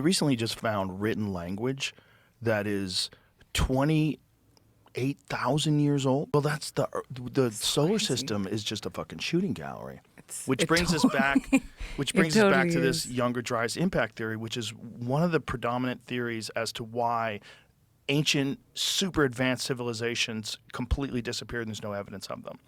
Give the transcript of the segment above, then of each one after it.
recently just found written language that is 28,000 years old. Well, that's the solar crazy. system is just a fucking shooting gallery. Which It brings us back totally to this is. younger dryas impact theory, which is one of the predominant theories as to why ancient super advanced civilizations completely disappeared and there's no evidence of them.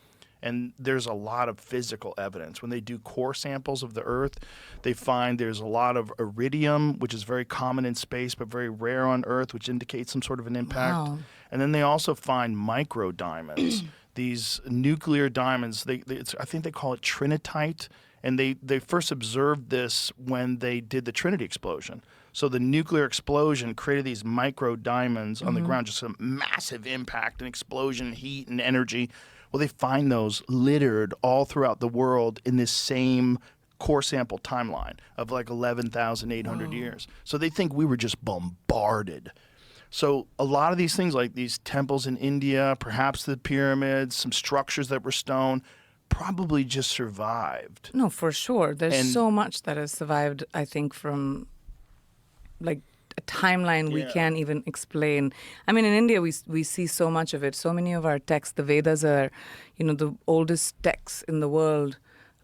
And there's a lot of physical evidence. When they do core samples of the Earth, they find there's a lot of iridium, which is very common in space but very rare on Earth, which indicates some sort of an impact. Wow. And then they also find micro diamonds, these nuclear diamonds. I think they call it trinitite. And they first observed this when they did the Trinity explosion. So the nuclear explosion created these micro diamonds on the ground, just a massive impact and explosion, heat and energy. Well, they find those littered all throughout the world in this same core sample timeline of like 11,800 years. So they think we were just bombarded. So a lot of these things, like these temples in India, perhaps the pyramids, some structures that were stone, probably just survived. No, for sure. There's And- so much that has survived, I think, from like a timeline we Yeah. can't even explain. I mean, in India, we see so much of it. So many of our texts, the Vedas are, the oldest texts in the world.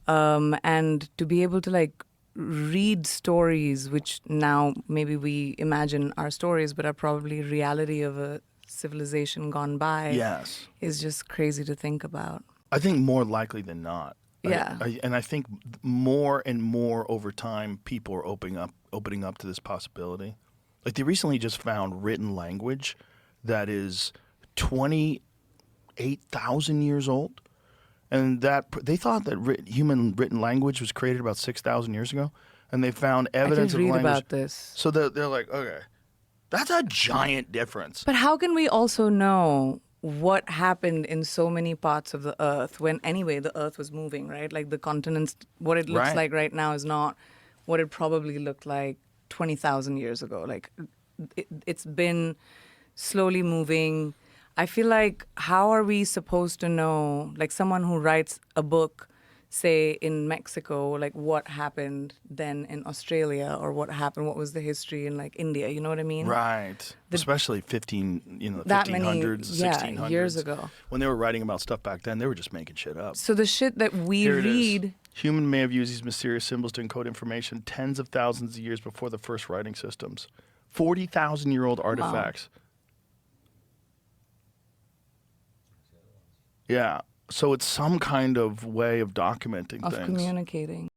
And to be able to like read stories, which now maybe we imagine are stories, but are probably reality of a civilization gone by, Yes. is just crazy to think about. I think more likely than not. Yeah. And I think more and more over time, people are opening up to this possibility. Like they recently just found written language that is 28,000 years old. And that they thought that human written language was created about 6,000 years ago. And they found evidence I of did read language. about this. So they're like, okay, that's a giant difference. But how can we also know what happened in so many parts of the earth when anyway the earth was moving, right? Like the continents, what it looks Right. like right now is not what it probably looked like 20,000 years ago. Like it's been slowly moving. I feel like how are we supposed to know, like someone who writes a book, say in Mexico, like what happened then in Australia, or what was the history in like India, you know what I mean? Right. Especially the That many 1500s, 1600s. years ago. When they were writing about stuff back then, they were just making shit up. So the shit that we Here it is. read, Human may have used these mysterious symbols to encode information tens of thousands of years before the first writing systems. 40,000-year-old artifacts. Yeah. So it's some kind of way of documenting of things. communicating.